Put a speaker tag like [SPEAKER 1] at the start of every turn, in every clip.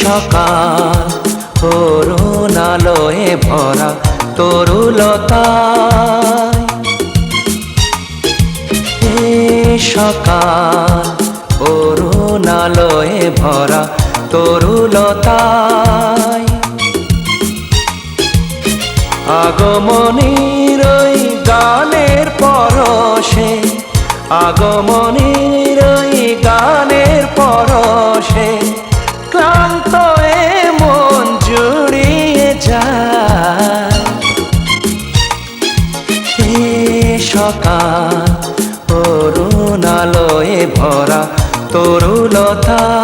[SPEAKER 1] সকাল করুণালয়ে ভরা তরুলতায়, সকাল করুণালয়ে ভরা তরুলতায়, আগমনীর ওই গানের পরশে, আগমনীর ওই গানের পরশে ক্লান্ত এ মন জুড়িয়ে যায়। এ সকাল করুণালয়ে ভরা তরুলতায়।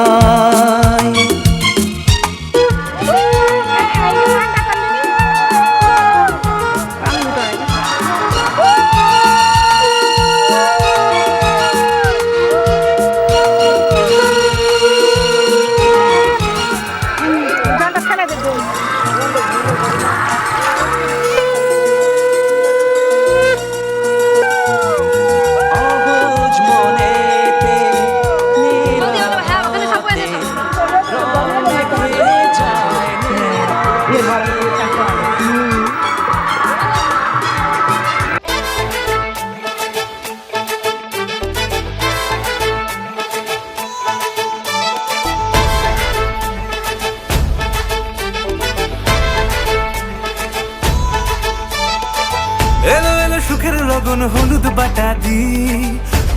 [SPEAKER 2] এলো এলো সুখের লগন হলুদ বাটা দি,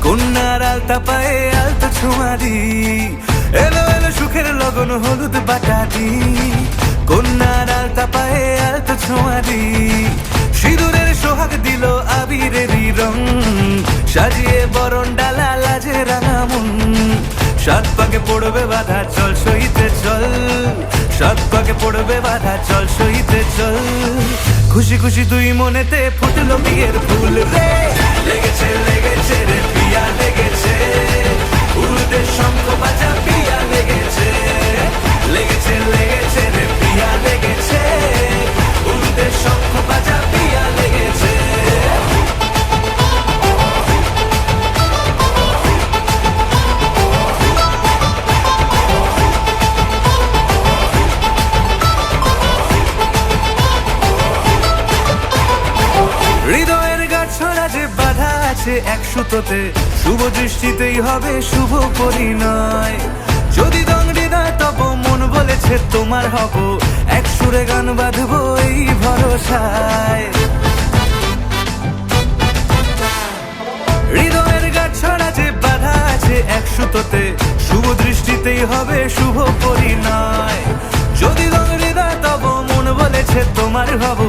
[SPEAKER 2] কন্যার আলতা পায়ে আলতা ছোঁয়া দি। এলো এলো সুখের লগন হলুদ বাটা দি, কন্যার আলতা পায়ে আলতা ছোঁয়া দি। সিঁদুরের সোহাগ দিল আবিরেরই রং, সাজিয়ে বরণ ডালা লাজে রাঙা মন। সাত পাকে পড়বে বাধা চল সইতে চল, সাত পাকে পড়বে বাধা চল সইতে চল। খুশি খুশি দুই মনেতে ফুটলো বিয়ের ফুল রে, লেগেছে লেগেছে রে পিয়া লেগেছে, উড়তে শঙ্খ বাজা পিয়া লেগেছে, লেগেছে লেগেছে রে পিয়া লেগেছে, উড়তে শঙ্খ বাজা পিয়া লেগেছে। হৃদয়ের গাছড়া যে বাধা আছে এক সুতোতে, শুভ দৃষ্টিতেই হবে শুভ পরিণয়। যদি দংড়ি না তব মন বলেছে তোমার হব, এক সুরে গান বাঁধবো এই ভরসায়। হৃদয়ের গাছড়া যে বাধা আছে এক সুতোতে, শুভ দৃষ্টিতেই হবে শুভ পরিণয়। যদি দংড়ি না তব মন বলেছে তোমার হব,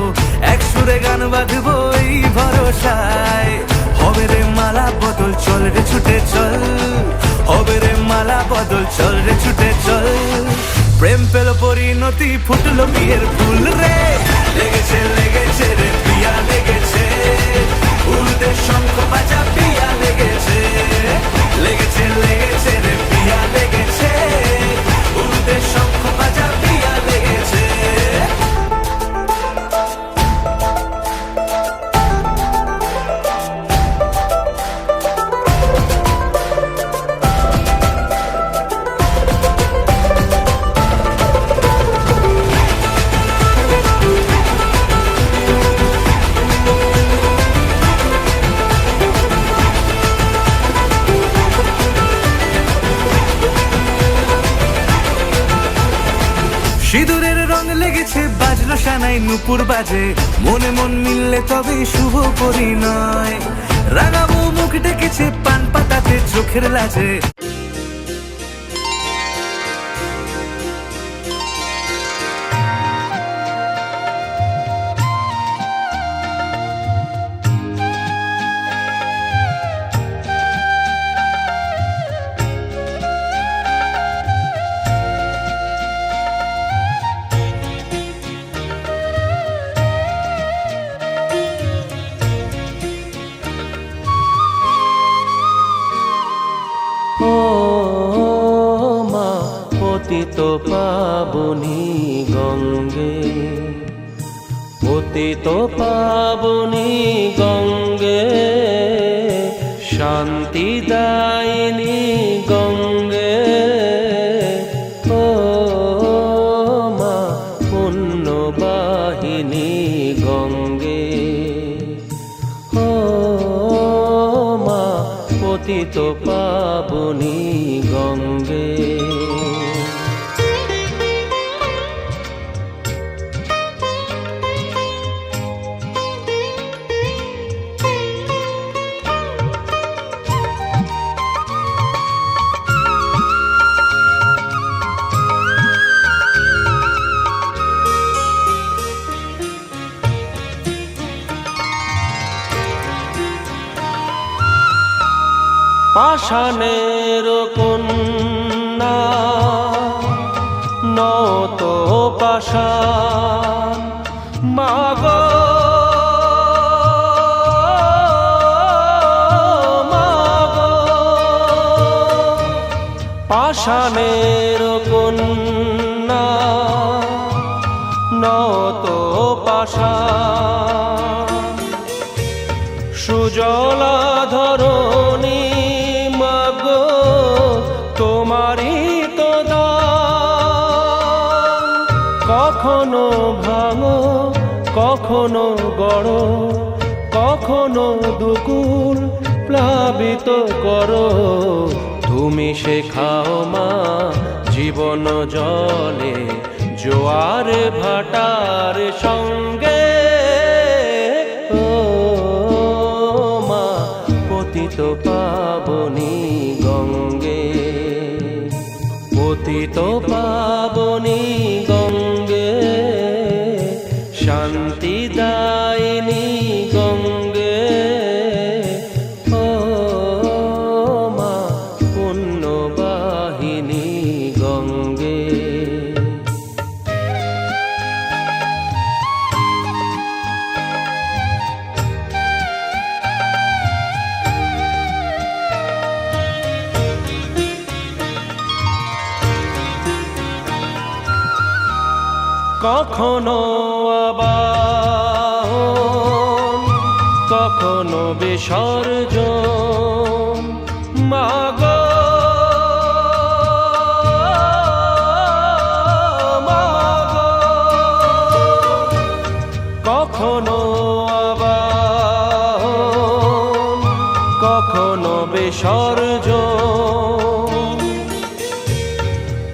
[SPEAKER 2] এক সুরে গান বাঁধবো এই ভরসায়। হবে রে মালা বদল চল রে ছুটে চল, হবে রে মালা বদল চল রে ছুটে চল। প্রেম পেল পরিণতি ফুটলো বিয়ের ফুল রে, লেগেছে লেগেছে রে পিয়া লেগেছে, উড়তে শঙ্খ বাজা পিয়া লেগেছে, লেগেছে লেগেছে রে পিয়া লেগেছে, উড়তে শঙ্খ বাজা পিয়া লেগেছে। সিঁদুরের রং লেগেছে বাজলো সানাই নুপুর বাজে, মনে মন মিললে তবে শুভ পরিণয়। রাঙাবো মুখ ডেকেছে পান পাতাতে চোখের লাজে।
[SPEAKER 1] ও মা পতিত পাবনী গঙ্গে, পতিত পাবনী গঙ্গে, শান্তিদায়িনী গঙ্গে। ও পতিত পাবনী গঙ্গে। পাষাণের কন্যা নত পাষাণ মাগো মাগো, পাষাণের কন্যা নত পাষাণ সুজলা ধরণী মাগো তোমারই তো দান। কখনো ভাঙো কখনো গড়ো, কখনো দুকুল প্লাবিত করো, তুমি শেখাও মা জীবন জলে জোয়ার ভাটার সঙ্গে। পতিত পাবনী গঙ্গে, পতিত পাবনী গঙ্গে, শান্তিদায়িনী গঙ্গে। ও মা পুণ্যবাহিনী গঙ্গে। কখনো আবাহন কখনো বিসর্জন মাগো মাগো, কখনো আবাহন কখনো বিসর্জন,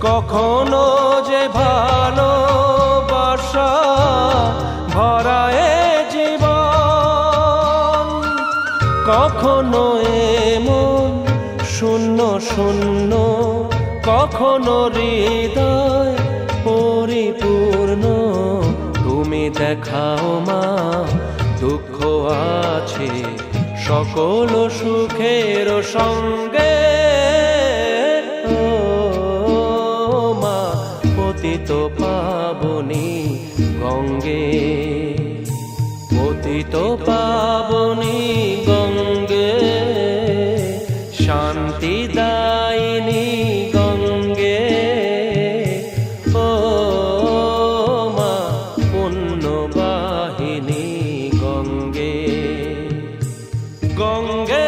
[SPEAKER 1] কখনো যে ভালো ভরায় জীবন, কখনো এমন শূন্য শূন্য, কখনো হৃদয় পরিপূর্ণ। তুমি দেখাও মা দুঃখ আছে সকল সুখের সঙ্গে। ও মা পতিত পাবনী গঙ্গে, পতিত পাবনী গঙ্গে, শান্তিদায়িনী গঙ্গে। ও মা পুণ্যবাহিনী গঙ্গে গঙ্গে।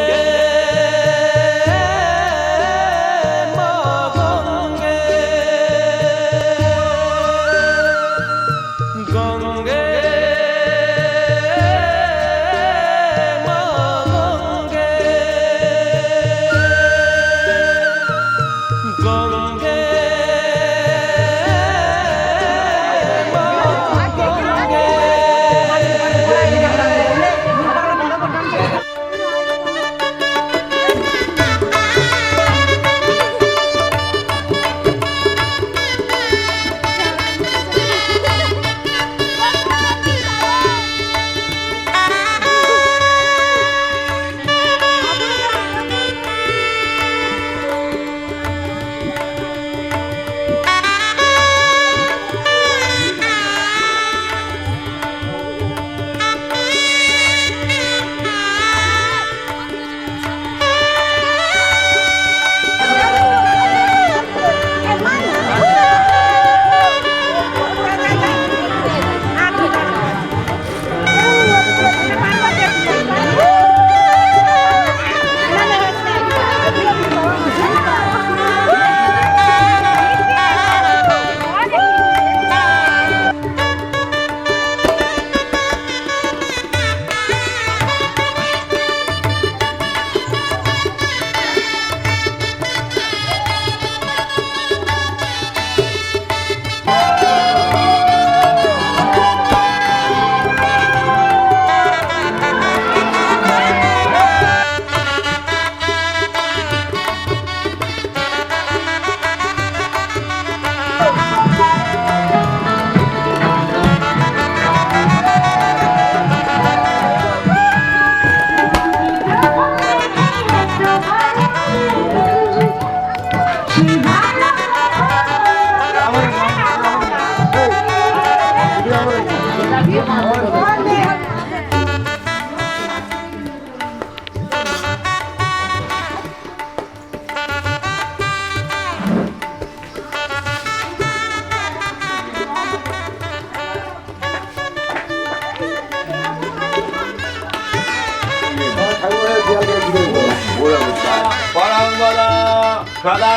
[SPEAKER 3] সদা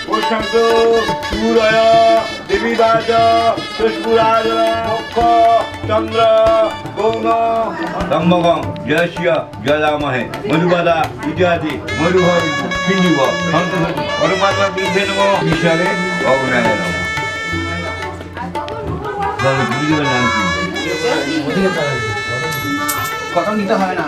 [SPEAKER 3] প্রশান্ত সূরয় দেবীবাজ পুষ্পুরাজ মুখ চন্দ্র গৌণ দম্বগম জয়স্য জয়দামহে মধুবাদা ইত্যাদি মধুভর সিন্ধুব সন্তোষ পরমাত্মা বিদ্যে নম ঈশ্বরে ভগবায় নম। গুরুদেবের নাম কি?
[SPEAKER 4] কথা নিতে হয় না।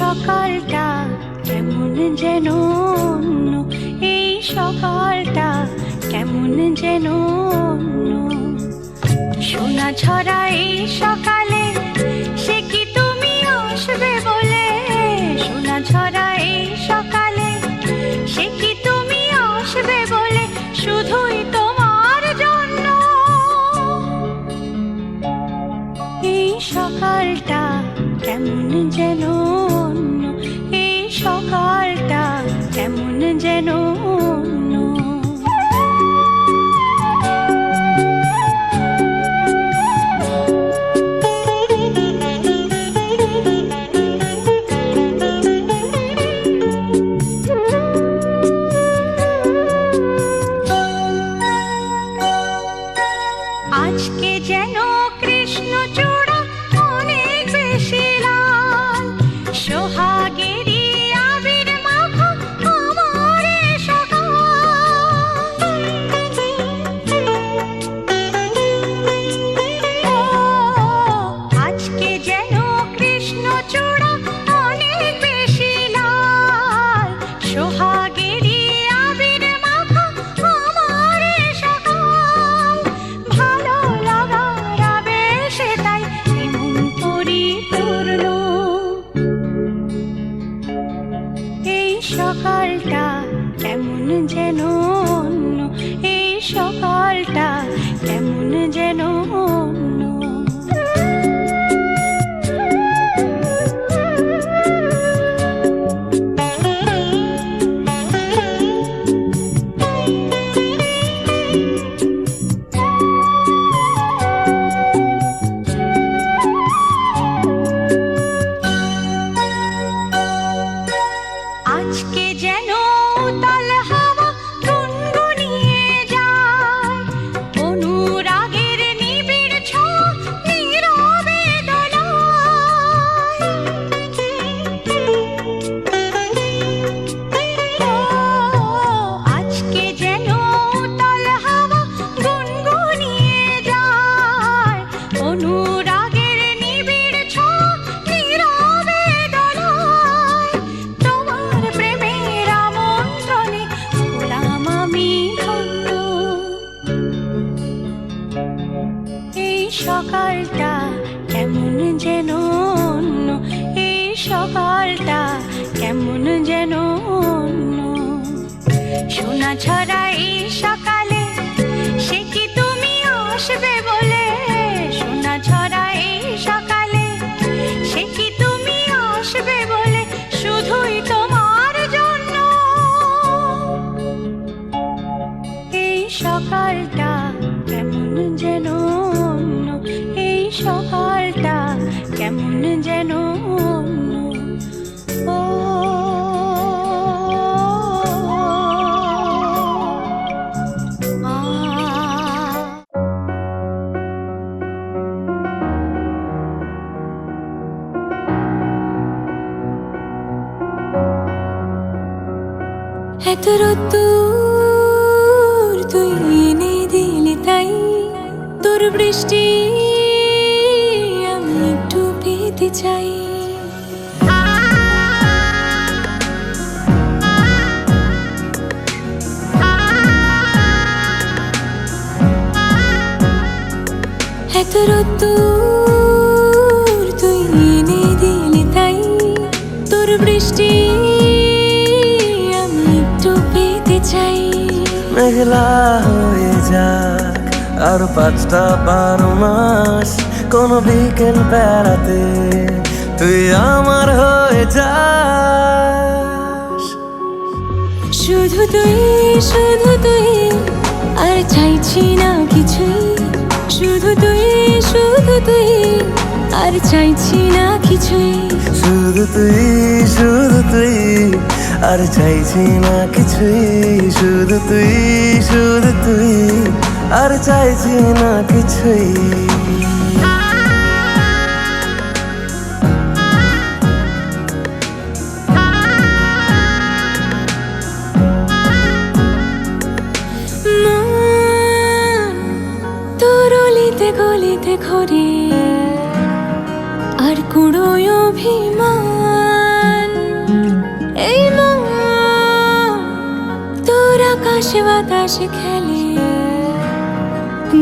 [SPEAKER 5] সকালটা কেমন যেন অন্য, এই সকালটা কেমন যেন অন্য। সোনা ছড়া এই সকালে, সে কি তুমি আসবে বলে? সোনা ছড়া এই সকালে, সে কি তুমি আসবে বলে? শুধুই তোমার জন্য এই সকালটা কেমন যেন অন্য, এই সকালটা কেমন যেন অন্য। আজকে যেন কৃষ্ণচূড়া অনেক বেশি লাল, সোহাগেরই আবির মাখা আমার এ সকাল। ও, আজকে যেন কৃষ্ণচূড়া অনেক বেশি লাল, সোহাগেরই আবির মাখা আমার এ সকাল। ভালো লাগার আবেশে তাই এমন পরিপূর্ণ এই সকালটা কেমন যেন অন্য, এই সকালটা কেমন যেন অন্য। আজকে যেন উতাল হাওয়া গুনগুনিয়ে যায়, অনুরাগের নিবিড় ছোঁয়া নীরবে দোলায়। ও, আজকে যেন উতাল হাওয়া গুনগুনিয়ে যায়, অনুরাগের নিবিড় ছোঁয়া নীরবে দোলায়। তোমার প্রেমের আমন্ত্রণে হলাম আমি ধন্য, এই সকালটা কেমন যেন অন্য, এই সকালটা কেমন যেন অন্য। সোনা ছড়া এই সকালে, সে কি তুমি আসবে বলে? সোনা ছড়া এই সকালে, সে কি তুমি আসবে বলে? শুধুই তোমার জন্য এই সকালটা কেমন যেন অন্য, এই সকালটা কেমন যেন অন্য। ও, এত রোদ্দুর তুই এনে দিলি তাই, তোর বৃষ্টি আমি একটু পেতে চাই। এত রোদ্দুর তুই এনে
[SPEAKER 1] মেঘলা হয়ে যাক আর 5টা 12 মাস, কোন বিকেল বেড়াতে তুই আমার হয়ে যাস।
[SPEAKER 5] শুধু তুই আর চাইছি না কিছুই, শুধু তুই আর চাইছি না কিছুই,
[SPEAKER 1] শুধু তুই আর চাইছি না কিছুই, শুধু তুই আর চাইছি না কিছুই।
[SPEAKER 5] গলিতে গলিতে ঘুরে আর কুড়োয় অভিমান, এই মন তোর আকাশে বাতাসে খেলে,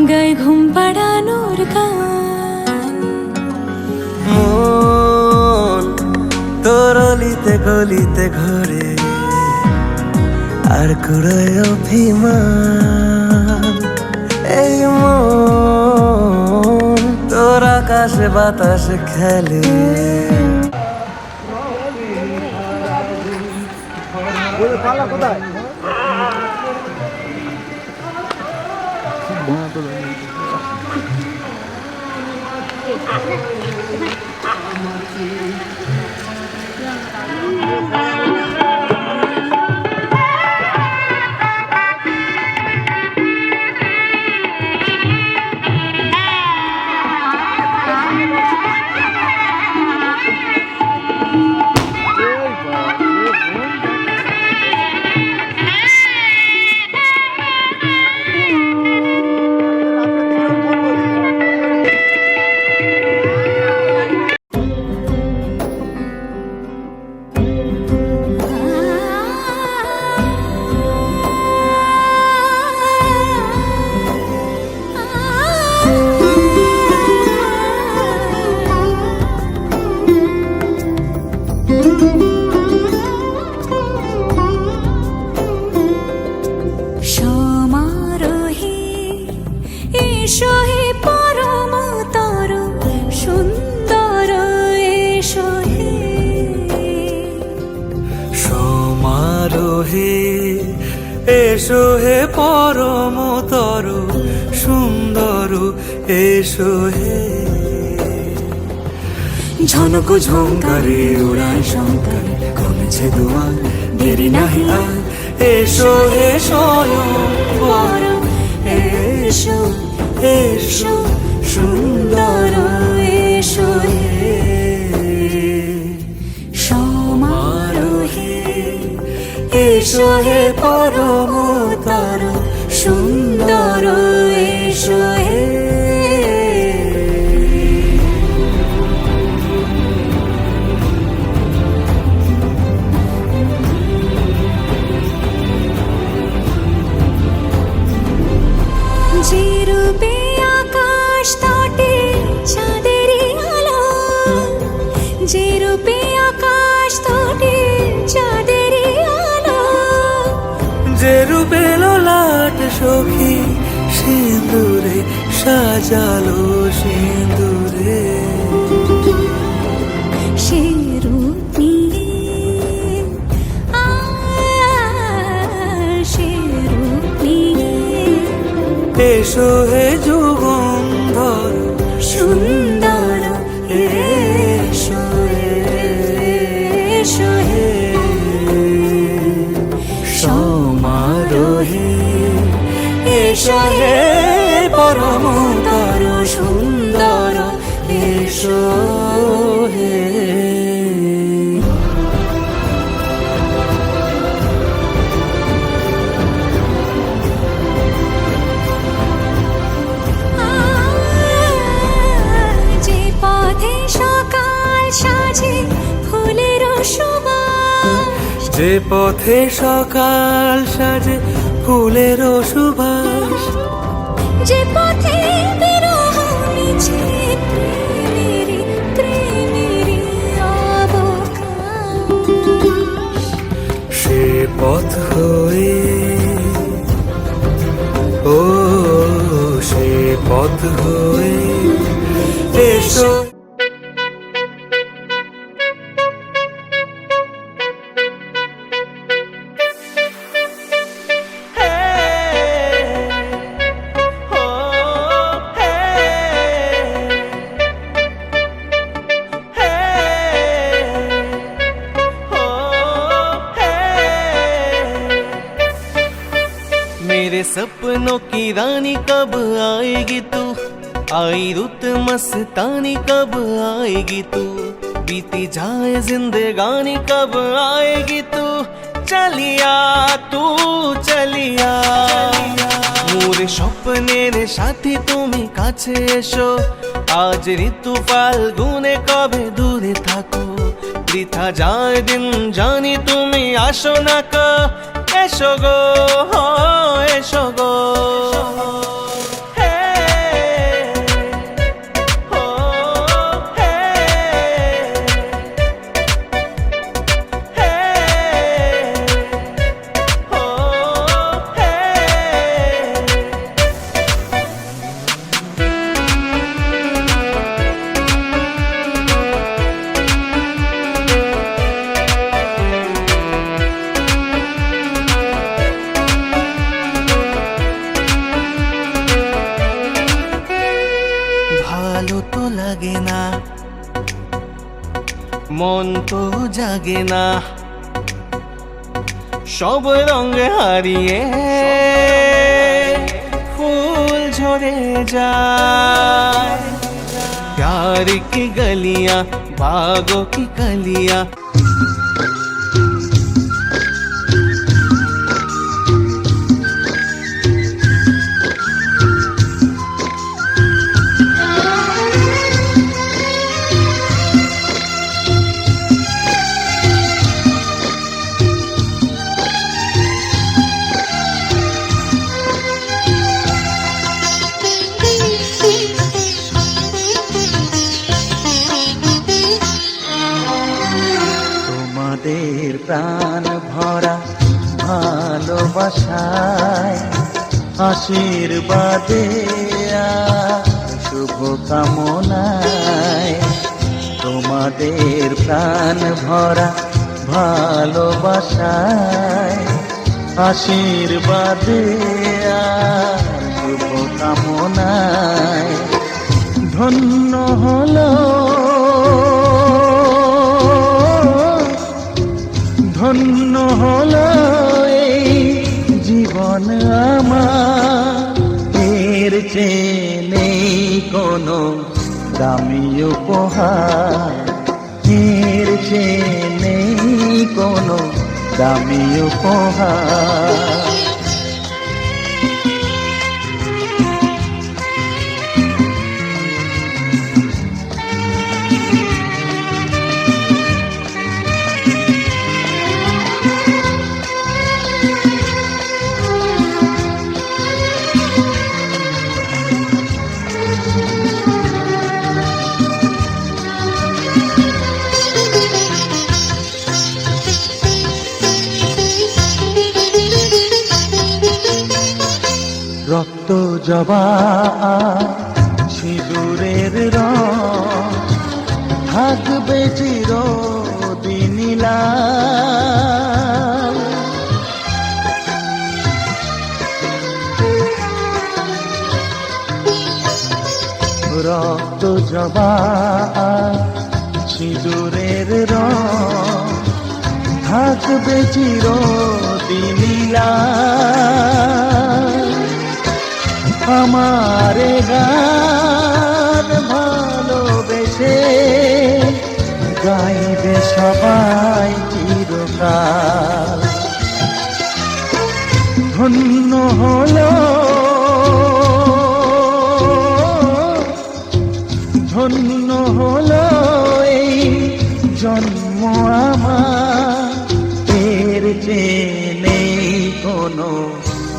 [SPEAKER 5] গায়ে ঘুম পাড়ানোর গান।
[SPEAKER 1] মন তোর অলিতে গলিতে ঘরে আর কুড়োয় অভিমান, এই মন তোর আকাশে বাতাসে খেলে।
[SPEAKER 5] সমারোহে এসো হে পরমতর সুন্দর, এসো হে
[SPEAKER 2] সমারোহে এসো হে পরমতর সুন্দর, এসো হে ঝনক ঝঙ্কারে উড়ায় শঙ্কারে, কমেছে দুয়ার দেরি নাহি আর, এসো হে স্বয়ং বর, এসো এসো সুন্দর, এসো হে
[SPEAKER 5] সমারোহে
[SPEAKER 2] এসো হে পরমতর সুন্দর, এসো হে
[SPEAKER 5] যে রূপে আকাশ তটে চাঁদেরই আলো, যে রূপে আকাশ তটে চাঁদেরই আলো,
[SPEAKER 2] যে রূপে ললাট সখী সিঁদুরে সাজালো সিঁদুরে,
[SPEAKER 5] সে রূপ নিয়ে সে রূপ নিয়ে
[SPEAKER 2] এসো হে যুগন্ধর
[SPEAKER 5] সুন্দর, এসো এসো হে
[SPEAKER 2] সমারোহে এসো হে পরমতর সুন্দর, এসো হে
[SPEAKER 5] যে পথে সকাল সাজে ফুলের সুবাস,
[SPEAKER 2] যে পথে সকাল সাজে ফুলের সুবাস,
[SPEAKER 5] যে পথে বিরহ মিছে প্রেমেরই অবকাশ,
[SPEAKER 2] সে পথ হয়ে পথ হয়ে এসো।
[SPEAKER 1] मेरे सपनों की रानी कब आएगी तू, आई रुत मस्तानी कब आएगी तू, बीती जाए जिंदगानी कब आएगी तू, चलिया तू चलिया। मोरे স্বপ্নের সাথী তুমি কাছে এসো, আজ ঋতু ফাল্গুনে কবে দূরে থাকো, বৃথা যায় দিন জানি তুমি আসো না কো, এসো গো এসো গো। ভালো তো লাগে না, মন তো জাগে না, সব রঙ হারিয়ে ফুল ঝরে যায়। प्यार की गलियां बागों की कलियां, তোমাদের প্রাণ ভরা ভালোবাসায়, আশীর্বাদে শুভ কামনায়, তোমাদের প্রাণ ভরা ভালোবাসায়, আশীর্বাদে শুভ কামনায়, ধন্য হলো ধন্য হলো এই জীবন আমার, এর চেয়ে নেই কোনো দামি উপহার, এর চেয়ে নেই কোনো দামি উপহার। রক্ত জবা সিঁদুরের রং থাকবে চিরদিন লাল, রক্ত জবা সিঁদুরের রং থাকবে চিরদিন লাল। আমারে গান ভালোবেসে গাইবে সবাই চিরকাল, ধন্য হলো ধন্য হলো এই জন্ম আমার, এর চেয়ে নেই কোনো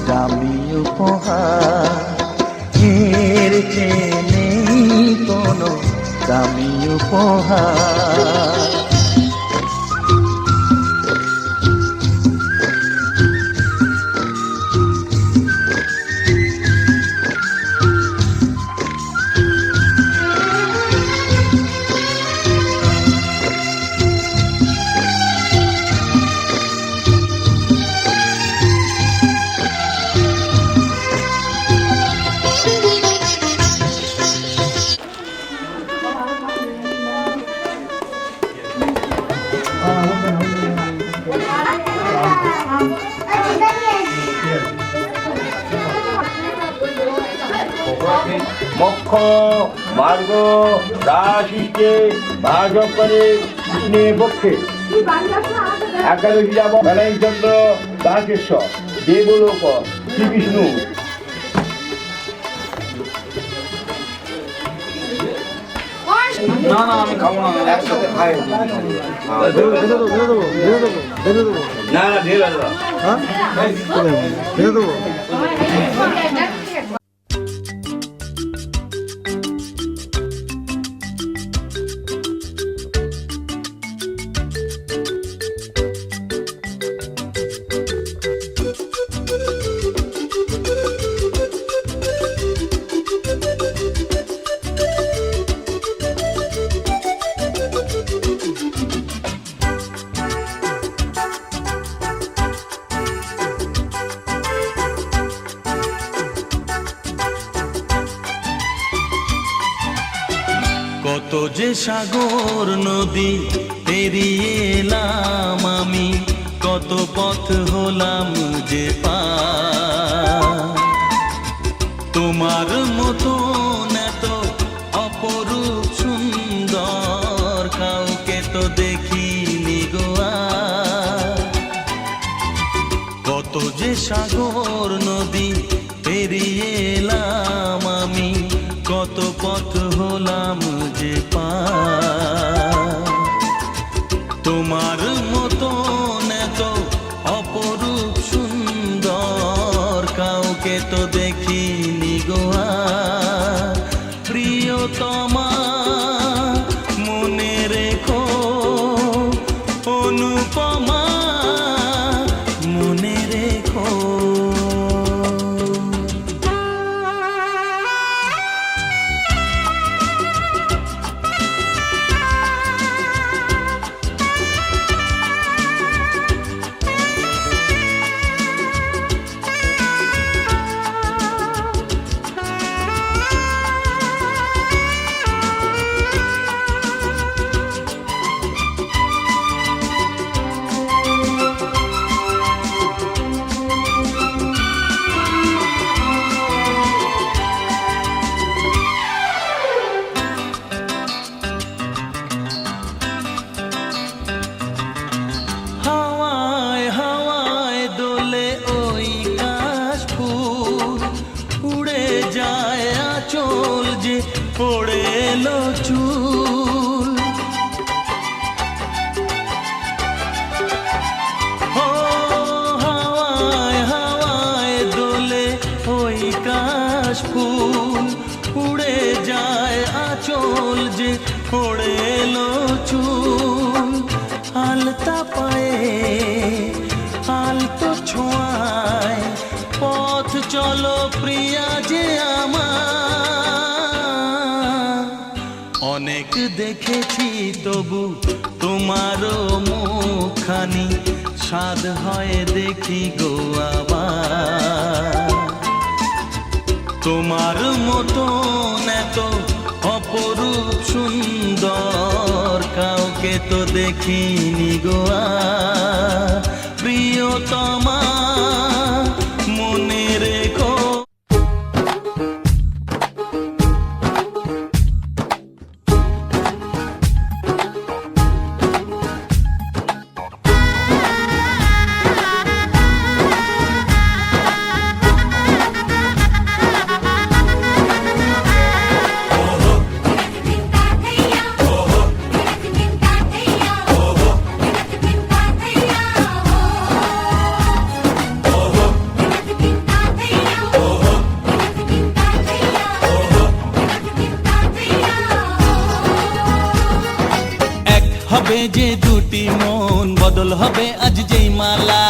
[SPEAKER 1] দামি উপহার, এর চেয়ে নেই কোনো দামি উপহার।
[SPEAKER 3] মোক্ষ মার্গ রাশিষ্ঠে ভাজক করে কৃষ্ণের পক্ষে একাদশী যাব নারায়ণচন্দ্র দাসেশ্বর দেবলোক শ্রীবিষ্ণু।
[SPEAKER 4] না না আমি খাবো না, একসাথে খাই।
[SPEAKER 3] না না ঢের আছে।
[SPEAKER 1] কত যে সাগর নদী পেরিয়ে এলাম আমি, কত পথ হলাম যে পার। তোমার মতন এত অপরূপ সুন্দর কাউকে তো দেখিনি গো আর। কত যে সাগর নদী পেরিয়ে এলাম আমি, কত পথ হলাম যে পার। তোমার মতন এত অপরূপ সুন্দর কাউকে তো দেখিনি গো আর। প্রিয়তমা মনে রেখো, অনুপমা মনে রেখো। হাওয়ায় হাওয়ায় দোলে ওই কাশফুল, উড়ে যায় আঁচল যে পড়ে এলো চুল। ও হাওয়ায় হাওয়ায় দোলে ওই কাশফুল, উড়ে যায় আঁচল যে পড়ে এলো চুল। আলতা পায়ে আলতো ছোঁয়ায় পথ চলো প্রিয়া যে আমার। অনেক দেখেছি তবু তোমারও মুখখানি, স্বাদ হয় দেখি গো আবার। তোমার মতন এত অপরূপ সুন্দর কাউকে তো দেখিনি গো আর। প্রিয়তমা মনে রেখো। হবে যে দুটি মন, বদল হবে আজ যেই মালা।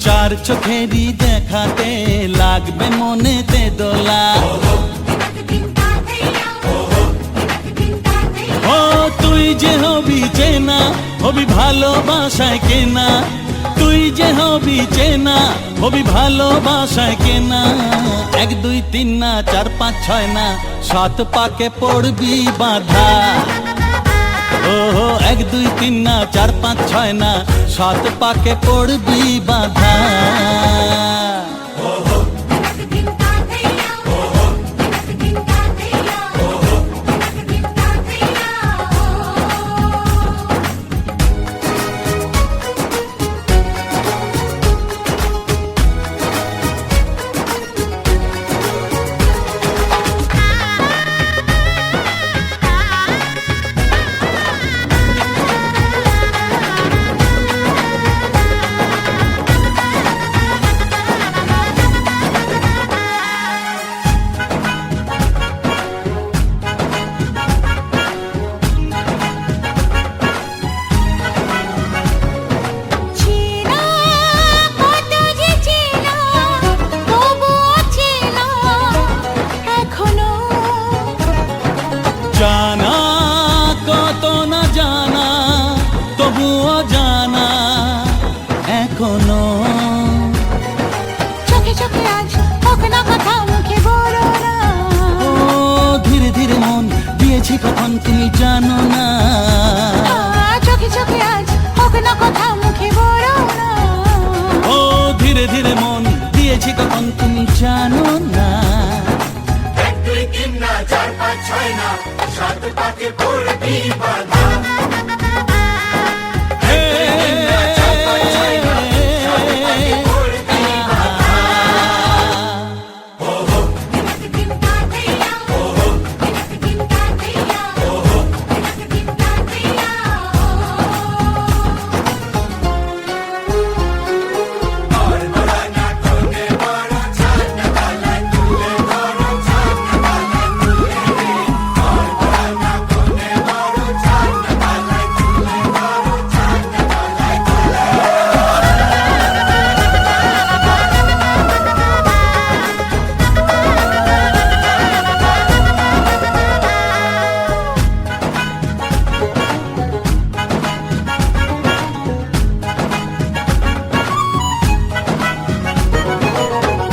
[SPEAKER 1] চার চোখেরই দেখাতে লাগবে মনেতে দোলা। ও তুই যে হবি চেনা, হবি ভালোবাসায় কেনা। তুই যে হবি চেনা, হবি ভালোবাসায় কেনা। 1 2 3 না 4 5 6 না 7 পাকে পড়বি বাধা। ও 1 2 3 না 4 5 6 না 7 পাকে পড়বি বাধা।
[SPEAKER 6] দিয়েছি কখন তুমি জানো না।
[SPEAKER 5] চোখে চোখে আজ হোক না কথা মুখে বড় না।
[SPEAKER 6] ও ধীরে ধীরে মন দিয়েছি কখন তুমি জানো না।
[SPEAKER 7] 1 2 3 না 4 5 6 না 7 পাকে পড়বি বাধা।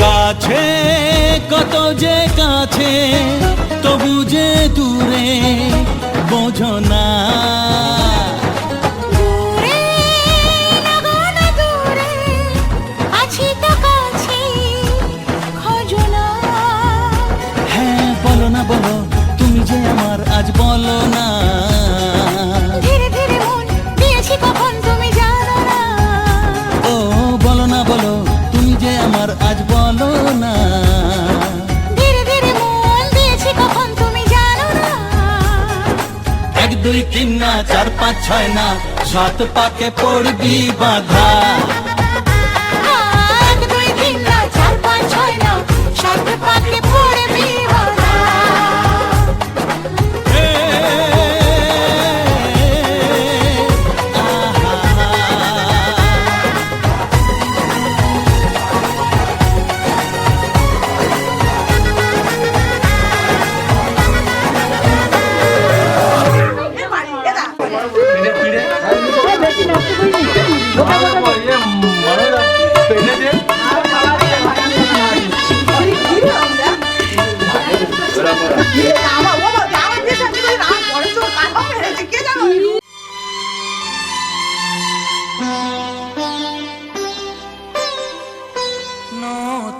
[SPEAKER 6] কাছে কত যে কাছে তবু যে দূরে বোঝো না।
[SPEAKER 5] দূরে লাগো না দূরে আছি তো কাছে খোঁজো না।
[SPEAKER 6] হ্যাঁ বলো না বলো তুমি যে আমার আজ বলো না।
[SPEAKER 5] ধীরে ধীরে মন দিয়েছি কখন তুমি জানো না।
[SPEAKER 6] ও বলো না বলো তুমি যে আমার আজ বলো না।
[SPEAKER 5] ধীরে ধীরে মন দিয়েছি কখন তুমি জানো না।
[SPEAKER 6] 1 2 3 না 4 5 6 না 7 পাকে পড়বি বাধা।
[SPEAKER 5] 1 2 3 না 4 5 6 না 7 পাকে পড়বি বাধা।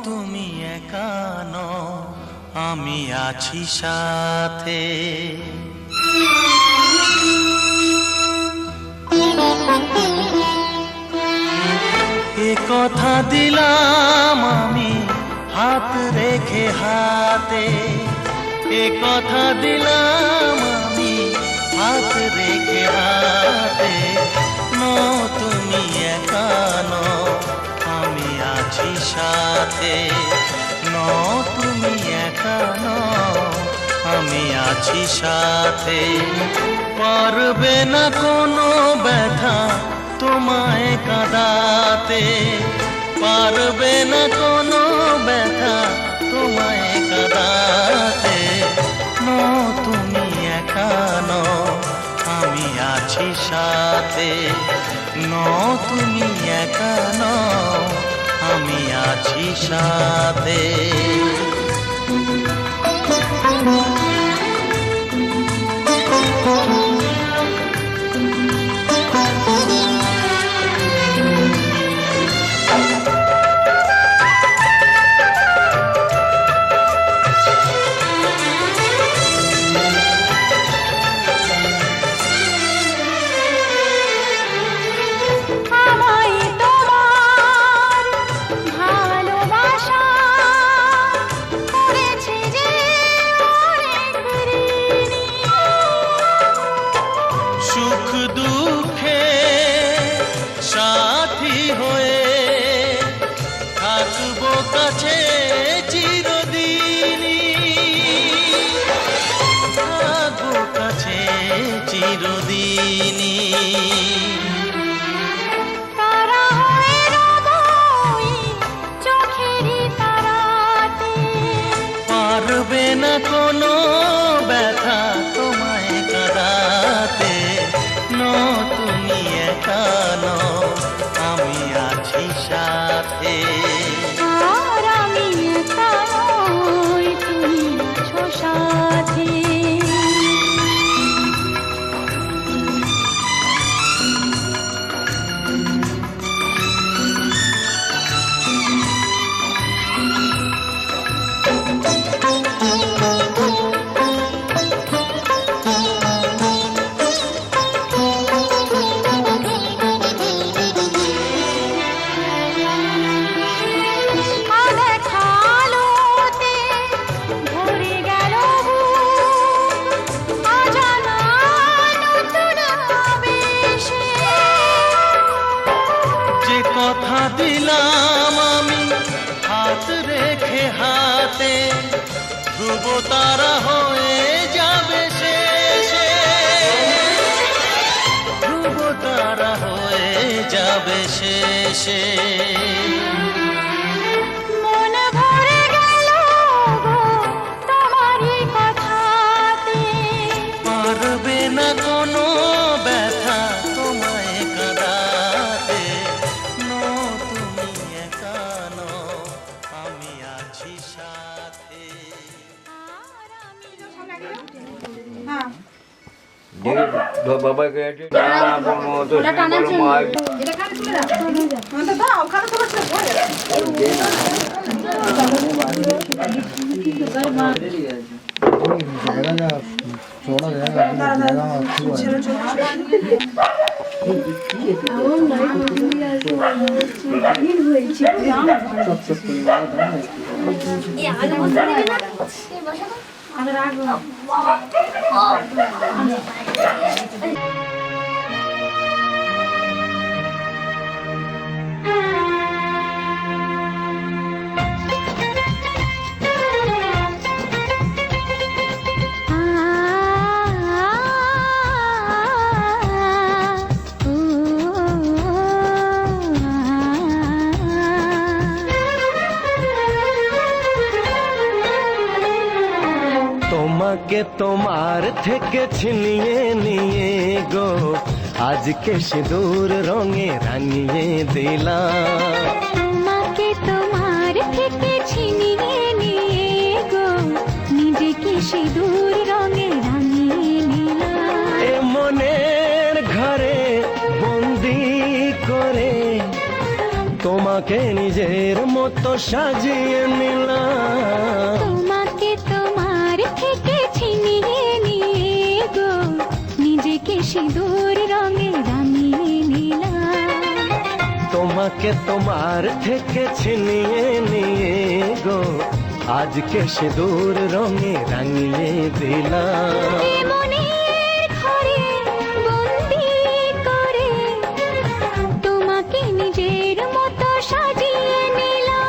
[SPEAKER 6] তুমি একা নও আমি আছি সাথে। এ কথা দিলাম আমি হাত রেখে হাতে। এ কথা দিলাম আমি হাত রেখে হাতে। তুমি একা নও আমি আছি সাথে। তুমি একা নও আমি আছি সাথে। পারবে না কোনো ব্যথা তোমায় কাঁদাতে। পারবে না কোনো ব্যথা তোমায় কাঁদাতে। তুমি একা নও আমি আছি সাথে। তুমি একা নও আমি আছি সাথে।
[SPEAKER 5] আমায় তোমার ভালোবাসা করেছে যে অনেক ঋণী।
[SPEAKER 6] সুখ দুঃখে সাথী হয়ে থাকবো কাছে চিরদিনই। থাকবো কাছে চিরদিনই।
[SPEAKER 5] তারা হয়ে রবই চোখেরই তারাতে।
[SPEAKER 6] পারবে না কোনো ব্যথা তোমায় কাঁদাতে। তুমি একা নও আমি আছি সাথে।
[SPEAKER 5] আর আমি একা নই তুমি আছো সাথে।
[SPEAKER 1] রাতে ধ্রুব তারা হয়ে যাবে শেষে, ধ্রুব তারা হয়ে যাবে শেষে।
[SPEAKER 5] মন ভরে গেল গো তোমারই কথাতে,
[SPEAKER 1] পারবে না কোনো ব্যথা তোমায় কাঁদাতে। নো তুমি একা নও, আমি আছি সাথে।
[SPEAKER 3] বাবাকে মাছ
[SPEAKER 1] তোমাকে তোমার থেকে ছিনিয়ে নিয়ে গো আজকে সিঁদুর রঙে রাঙিয়ে দিলাম।
[SPEAKER 5] তোমাকে তোমার থেকে ছিনিয়ে নিয়ে গো নিজেকে সিঁদুর রঙে রাঙিয়ে নিলাম।
[SPEAKER 1] এ মনের ঘরে বন্দি করে তোমাকে নিজের মতো সাজিয়ে নিলাম।
[SPEAKER 5] তোমাকে তোমার থেকে ছিনিয়ে নিয়ে গো নিজেকে সিঁদুর রঙে রাঙিয়ে নিলাম।
[SPEAKER 1] তোমাকে তোমার থেকে ছিনিয়ে নিয়ে গো আজকে সিঁদুর রঙে রাঙিয়ে দিলাম।
[SPEAKER 5] এ মনের ঘরে বন্দি করে তোমাকে নিজের মতো সাজিয়ে নিলাম।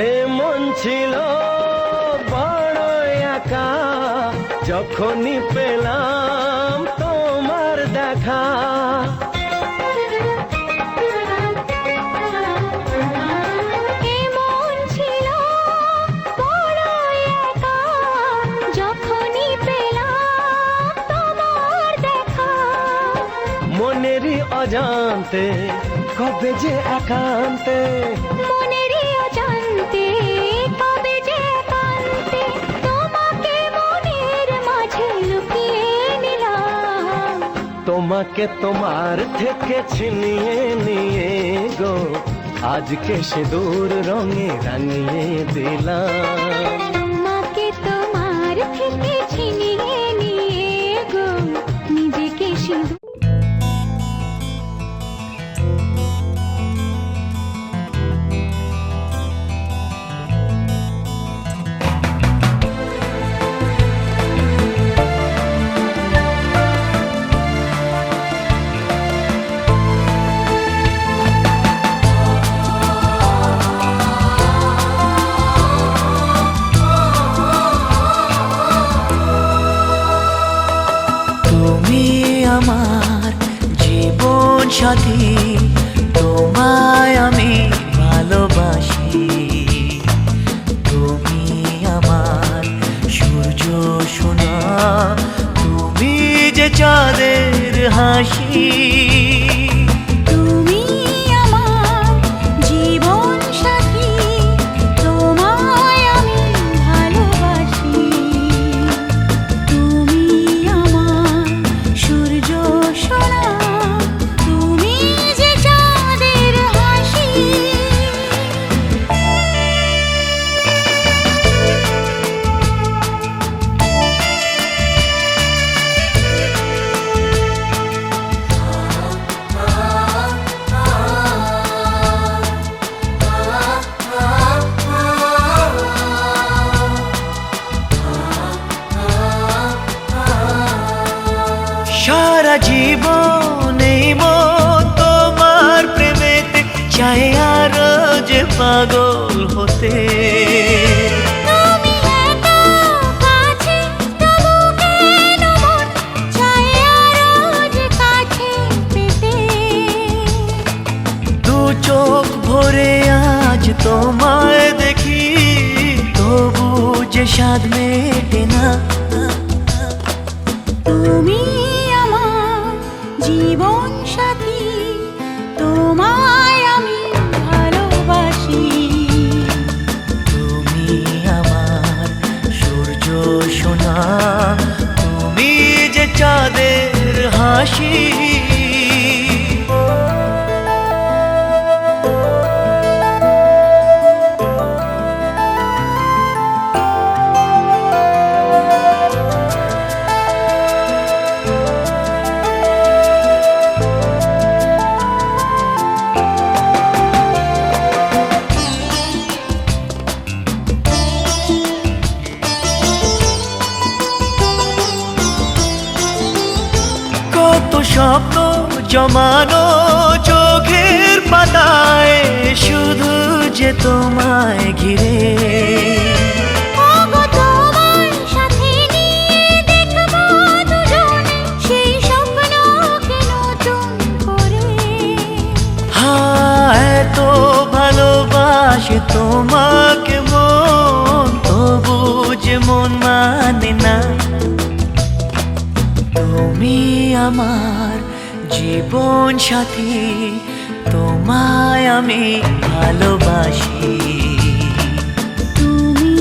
[SPEAKER 1] এ মন ছিল বড় একা যখনই পেলাম তোমার দেখা।
[SPEAKER 5] এমন ছিল বড় একা যখনই পেলাম তোমার দেখা।
[SPEAKER 1] মনেরই অজান্তে কবে যে একান্তে,
[SPEAKER 5] মনেরই অজান্তে কবে যে একান্তে তোমাকে মনের মাঝে লুকিয়ে নিলাম।
[SPEAKER 1] তোমাকে তোমার থেকে ছিনিয়ে নিয়ে গো আজকে সিঁদুর রঙে রাঙিয়ে দিলাম।
[SPEAKER 5] তোমাকে তোমার থেকে ছিনিয়ে নিয়ে গো নিজেকে সিঁদুর
[SPEAKER 1] পাগল হতে।
[SPEAKER 5] তুমি এত কাছে তবু কেন মন চায় আরো যে কাছে পেতে।
[SPEAKER 1] দু চোখ ভরে আজ তোমায় দেখি, তবু যে স্বাদ মেটে না।
[SPEAKER 5] তুমি আমার জীবন সাথী, তোমায় আমি ভালোবাসি।
[SPEAKER 1] তুমি আমার সূর্য সোনা, তুমি যে চাঁদের হাসি। কত স্বপ্ন জমানো চোখের পাতায়, শুধু যে তোমায় ঘিরে।
[SPEAKER 5] ওগো তোমার সাথে নিয়ে দেখবো দুজনে সেই স্বপ্নকে নতুন করে।
[SPEAKER 1] হ্যাঁ, এত ভালোবাসে তোমাকে মন, তবু যে মন মানে না। তুমি আমার জীবন সাথী, তোমায় আমি ভালোবাসি।
[SPEAKER 5] তুমি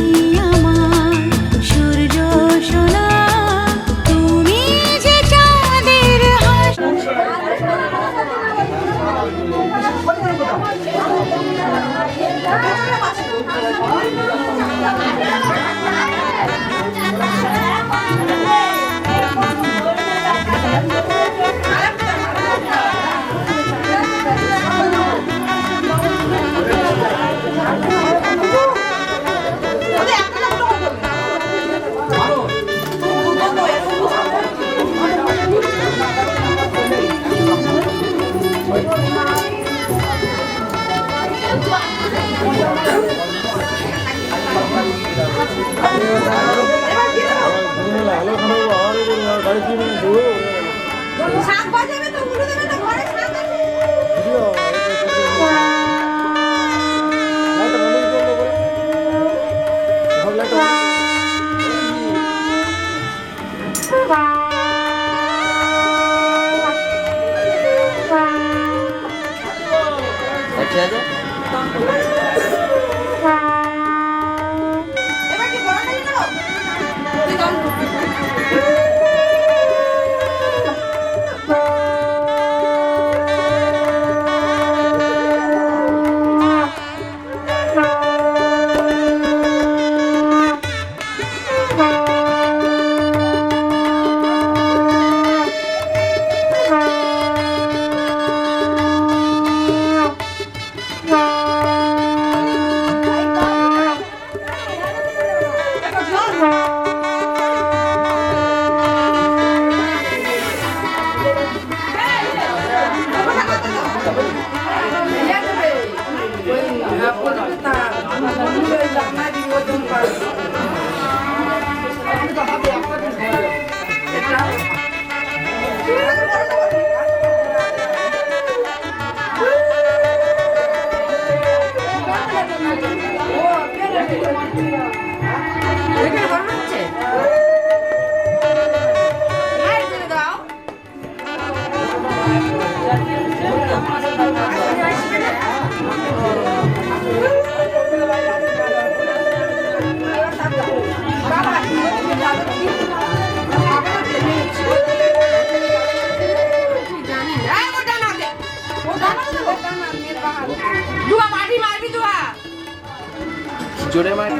[SPEAKER 5] আমার সূর্য সোনা, তুমি যে চাঁদের হাসি।
[SPEAKER 8] শাক বাজাবে তো উড়ে দেবে না, ঘরে শাক আছে। এবার কি বড় নাকি নাও? তুই দাম
[SPEAKER 4] জোরে মার।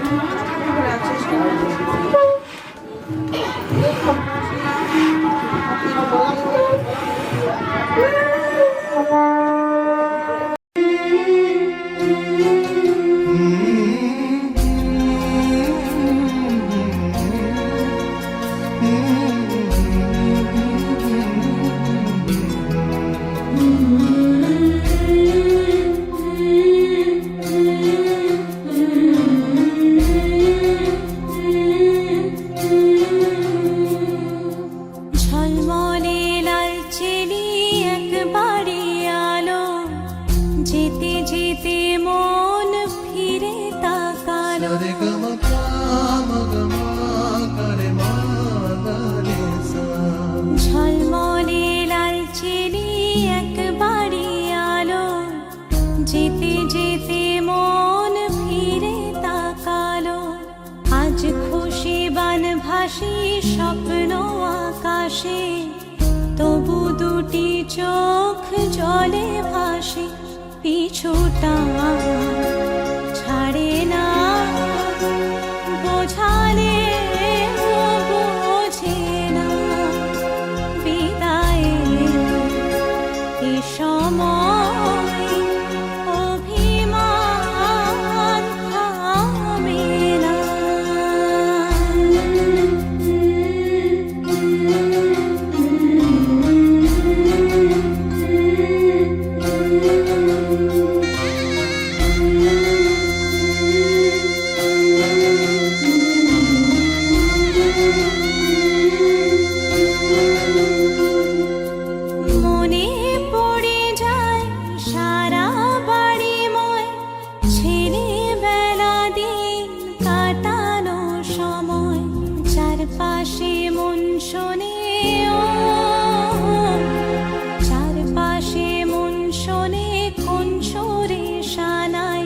[SPEAKER 5] যেতে মন ফিরে তাকালো ঝলমলে লালচেলি একবারই আলো যেতে যেতে মন ফিরে তাকালো আজ খুশি বানভাসী স্বপ্ন আকাশে তবু দুটি চোখ জলে ভাসে পিছুটা ছাড়ে না বোঝালে বোঝে না বিদায়ের এ সময় অভিমান থামে না মনে পড়ে যায় সারা বাড়িময় ছেলেবেলা দিন কাটানো সময় চারপাশে মন শোনে ও চারপাশে মন শোনে কোন সুরে শানাই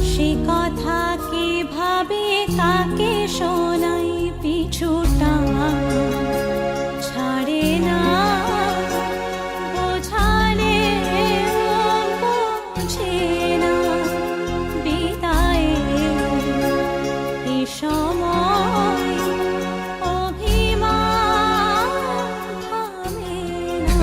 [SPEAKER 5] সে কথা কে ভাবে কাকে শোনাই পিছুটা ছাড়ে না বোঝালে বোঝে না বিদায়ের এ সময় অভিমান থামে না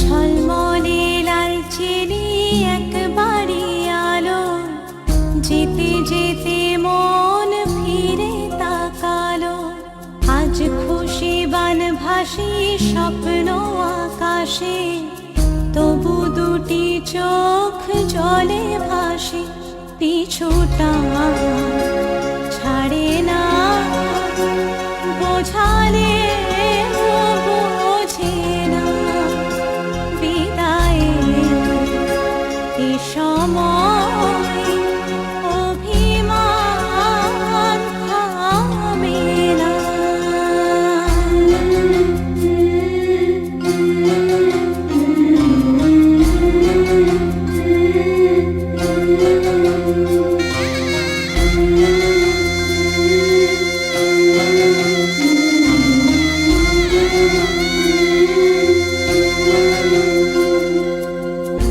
[SPEAKER 5] ঝলমলে লালচেলি একবারই আলো যেতে যেতে মন ফিরে তাকালো আজ খুশি বানভাসী স্বপ্ন আকাশে তবু দুটি চোখ জলে ভাসে পিছুটা ছাড়ে না বোঝালে বোঝে না বিদায়ের এ সময় অভিমান থামে না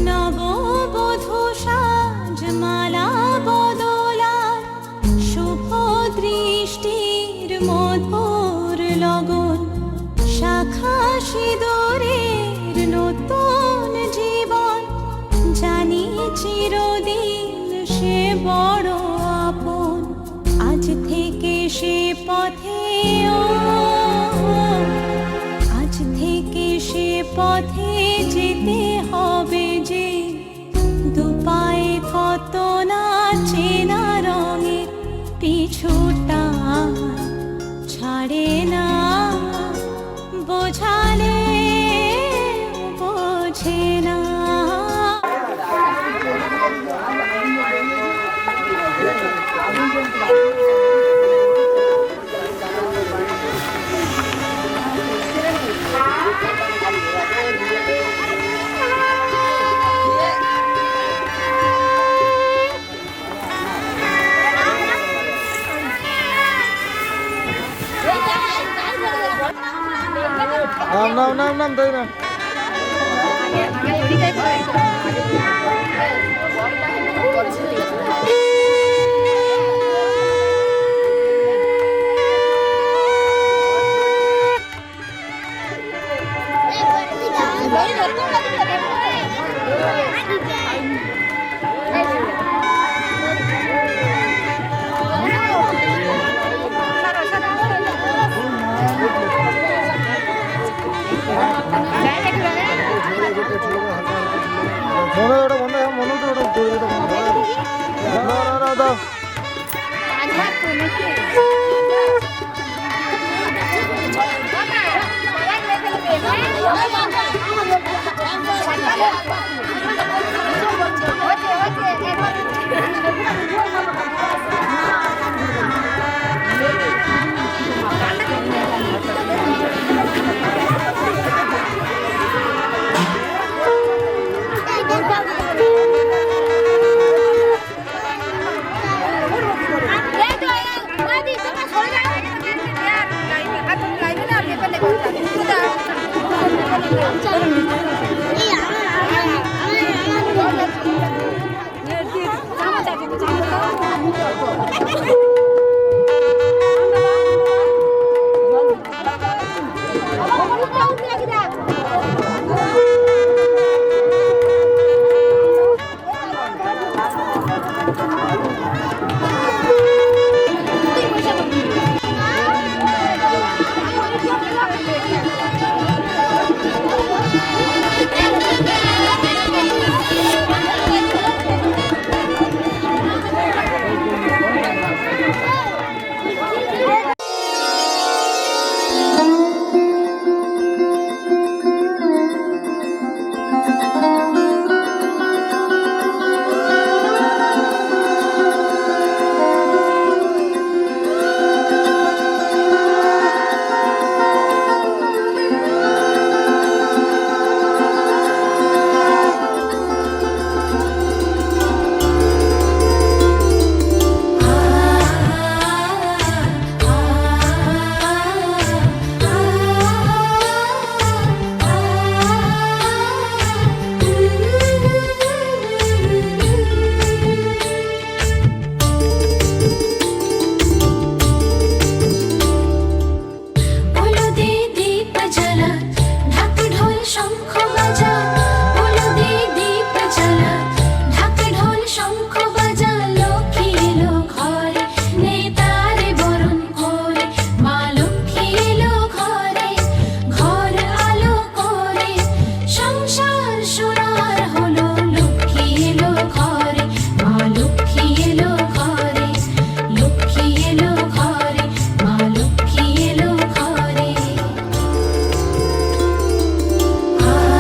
[SPEAKER 5] নববধূ সাজমালা বদলার শুভ দৃষ্টির মধুর লগন শাখা সিঁদুরের নতুন জীবন জানি চিরদিন সে বড় আপন আজ থেকে সে পথে ও আজ থেকে সে পথে যেতে হবে যে দুপায়ে কত না চেনা রঙে পিছুটা ছাড়ে না বোঝালে বোঝে না
[SPEAKER 3] নাম তাই না
[SPEAKER 5] দাও আ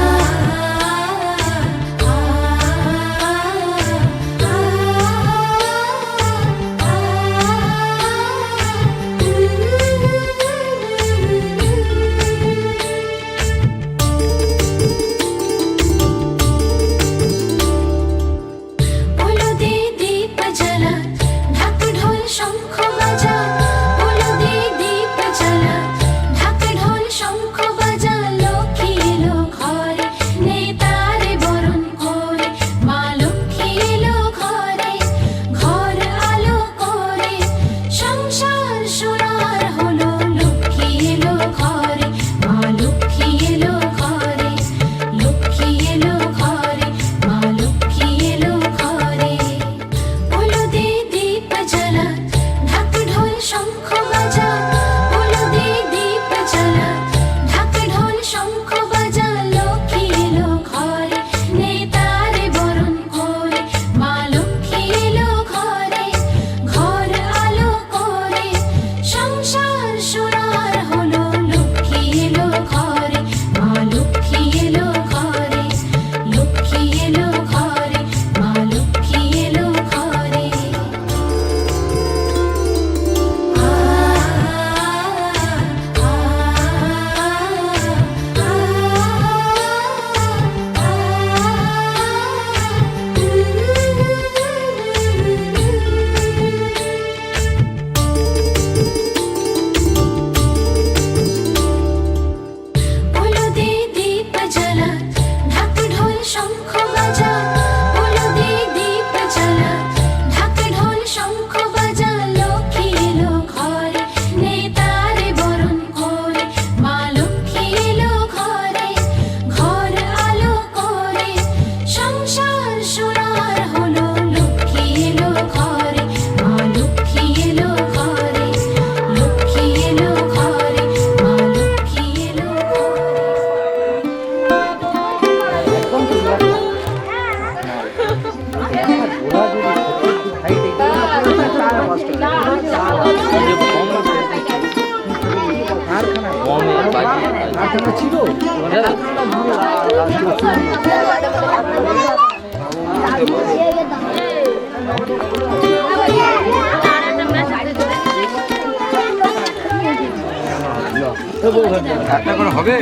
[SPEAKER 4] একটা করে হবে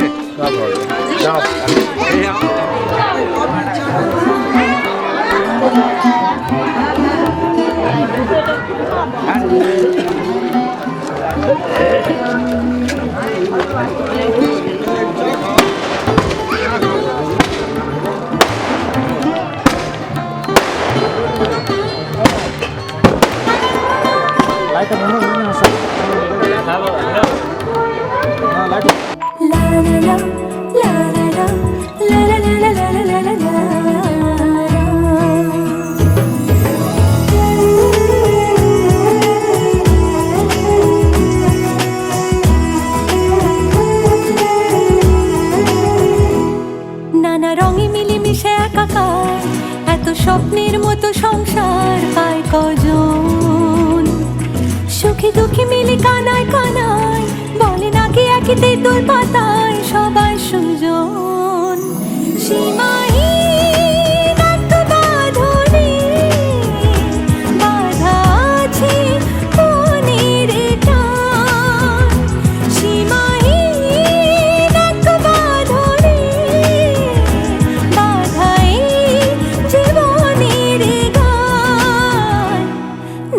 [SPEAKER 5] নানা রঙে মিলেমিশে একাকার, এত স্বপ্নের মতো সংসার পায় কজন? সুখে দুঃখে মিলে কানায় কানায়, বলে নাকি একই তেঁতুল পাতায় সবার সুজন। সীমাহীন এক বাঁধনে বাঁধা আছে মনের টান। সীমাহীন এক বাঁধনে বাঁধা এই জীবনের গান।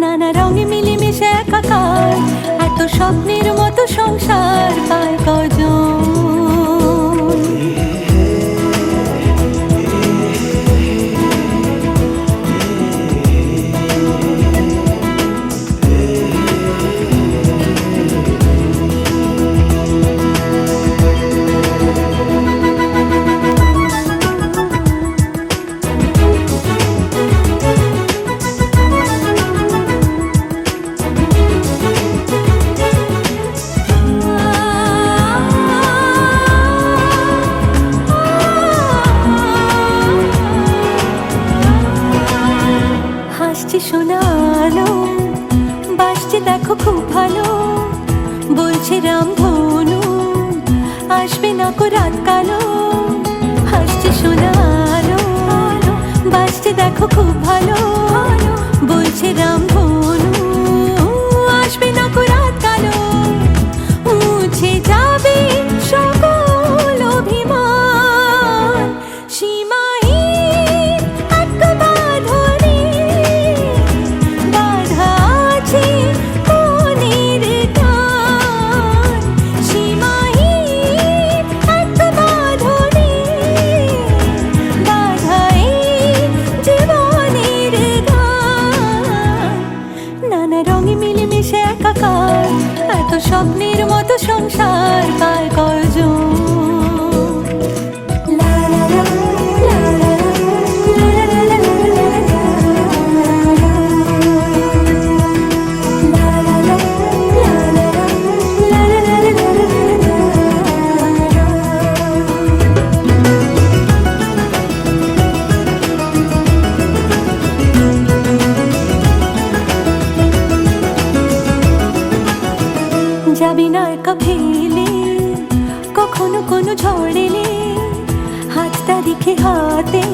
[SPEAKER 5] নানা রঙে মিলেমিশে একাকার, এত স্বপ্নের মতো সংসার পায় কজন? হাসছে শোনালো, বাসছে দেখো খুব ভালো, বলছে রামধনু আসবে না কো রাত কালো। হাসছে শোনালো, বাসছে দেখো খুব ভালো, বলছে রামধনু আসবে না কো রাত কালো। মুছে যাবে সকল অভিমান, সীমাহীন এক বাঁধনে বাঁধা আছে মনের টান। সীমাহীন এক বাঁধনে বাঁধা এই জীবনের গান। নানা রঙে মিলেমিশে একাকার, এত স্বপ্নের মতো সংসার পায় কজন? লা লা লা, লা লা লা, লা লা লা লা লা লা, লা লা লা, লা লা লা, লা লা লা লা লা লা। যাবি না একা ফেলে কখনো কোনো ঝড় এলে, হাতটা রেখে হাতে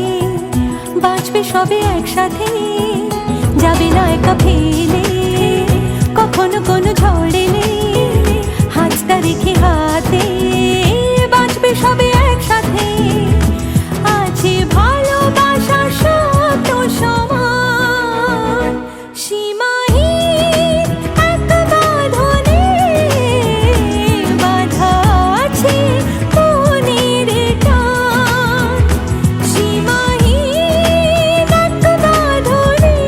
[SPEAKER 5] বাঁচবে সবে একসাথে। যাবি না একা ফেলে কখনো কোনো ঝড় এলে, হাতটা রেখে হাতে বাঁচবে সবে একসাথে। আছে ভালোবাসা শব্দ সমান, সীমাহীন এক বাঁধনে বাঁধা আছে মনের টান। সীমাহীন এক বাঁধনে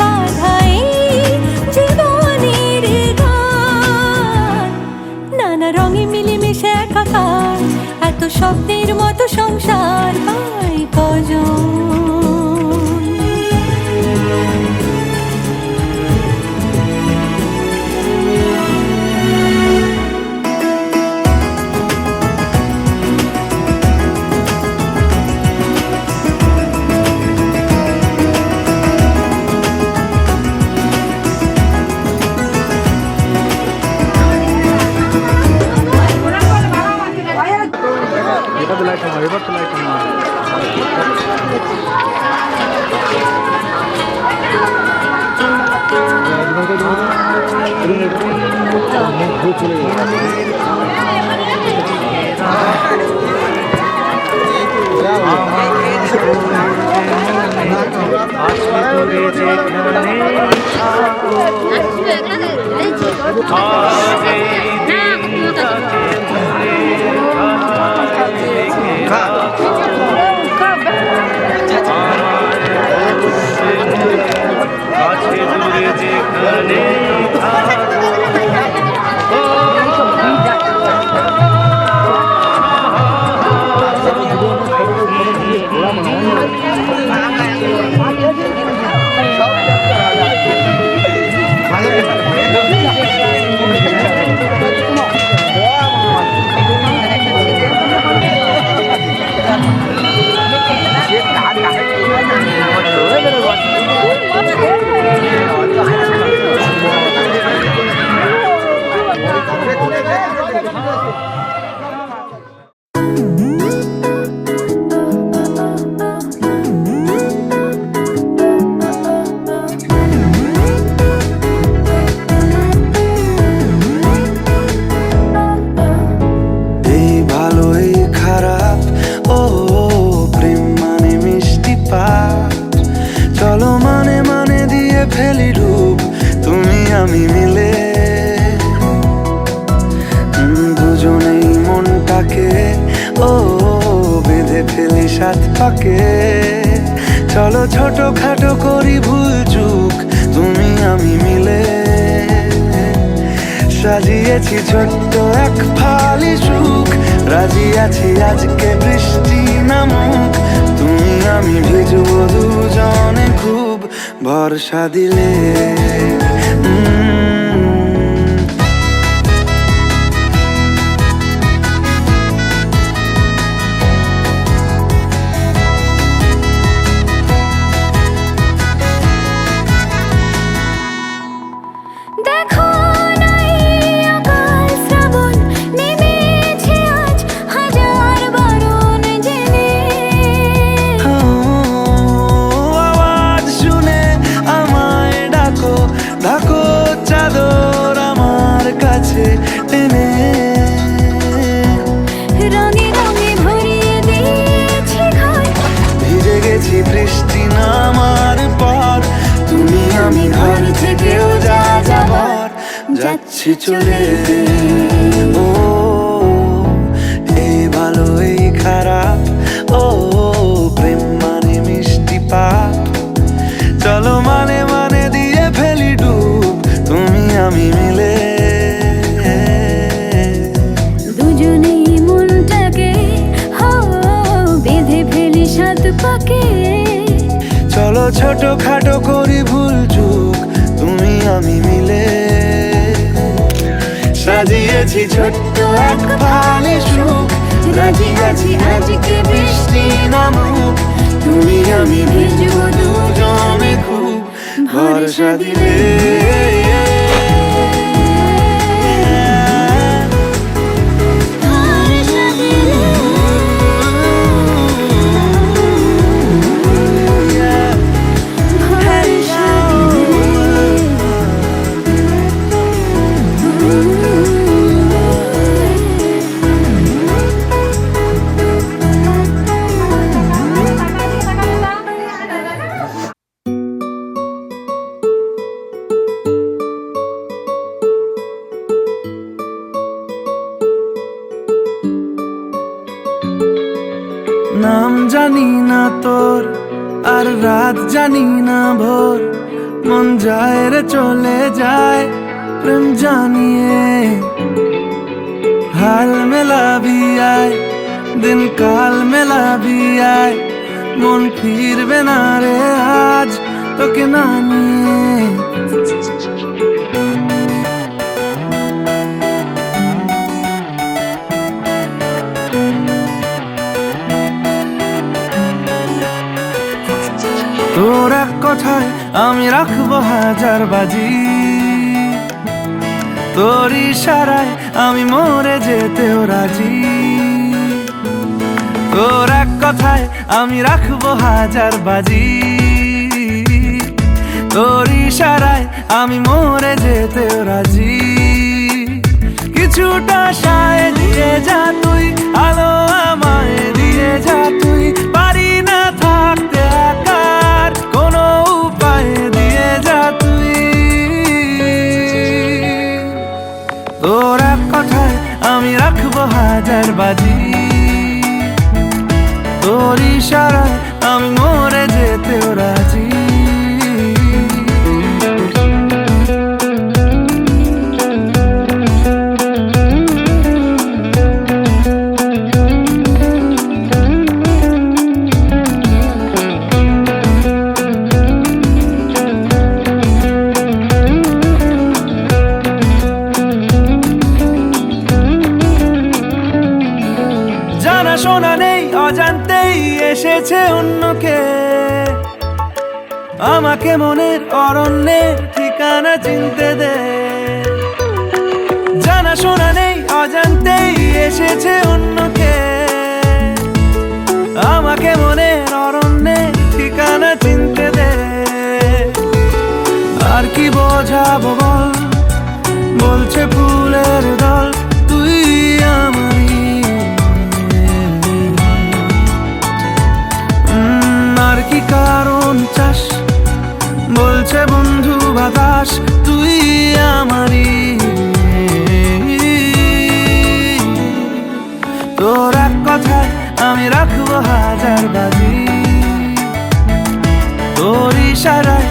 [SPEAKER 5] বাঁধা এই জীবনের গান। নানা রঙে মিলেমিশে একাকার, এত স্বপ্নের মতো সংসার পায় কজন?
[SPEAKER 3] এবার তো লাইট আমার এবার তো লাইট আমার
[SPEAKER 2] আমি মিলে দুজনেই মনটাকে বেঁধে ফেলি সাত পাকে চলো ছোট খাটো করি ভুল চুক তুমি আমি মিলে সাজিয়েছি ছোট্ট এক ফালি সুখ রাজি আছি আজকে বৃষ্টি নামুক তুমি আমি ভিজবো দুজনে খুব ভরসা দিলে ভিজে গেছি বৃষ্টি নামার পর তুমি আমি ঘর থেকেও যা যাবার যাচ্ছি চলে ও এই ভালো এই খারাপ ও প্রেম মানে মিষ্টি পাপ চলো মানে মানে দিয়ে ফেলি ডুব তুমি আমি মিলে চলো ছোট খাটো করি ভুল চুক তুমি আমি মিলে সাজিয়েছি ছোট্ট এক ফালি সুখ রাজি আছি আজকে বৃষ্টি নামুক তুমি আমি ভিজবো দুজনে খুব ভরসা দিলে নাম জানি না তোর আর রাত জানি না ভোর মন যায় রে চলে যায় প্রেম জানিয়ে হাল মেলাবি আয় দিন কাল মেলাবি আয় মন ফিরবে না রে আজ তোকে না নিয়ে তোর এক কথায় আমি রাখবো হাজার বাজি তোর ইশারায় আমি মরে যেতেও রাজি তোর এক কথায় আমি রাখবো হাজার বাজি, তোর ইশারায় আমি মরে যেতেও রাজি। কিছুটা সায় দিয়ে যা তুই, আলো আমায় দিয়ে যা তুই, পারি না থাকতে একার কোনো উপায় দিয়ে যা তুই। তোর এক কথায় আমি রাখবো হাজার বাজি, তোর ইশারায় আমি মরে যেতেও রাজি। জানা শোনা নেই অজান্তেই এসেছে অন্যকে, আমাকে মনের অরণ্যের ঠিকানা চিনতে দে। জানা শোনা নেই অজান্তেই এসেছে অন্যকে, আমাকে মনের অরণ্যের ঠিকানা চিনতে দে। আর কি বোঝাবো বল, বলছে ফুলের দল তুই আমারই। আর কি কারণ চাস, বলছে বন্ধু বাতাস তুই আমারই। তোর এক কথায় আমি রাখবো হাজার বাজি, তোর ইশারায়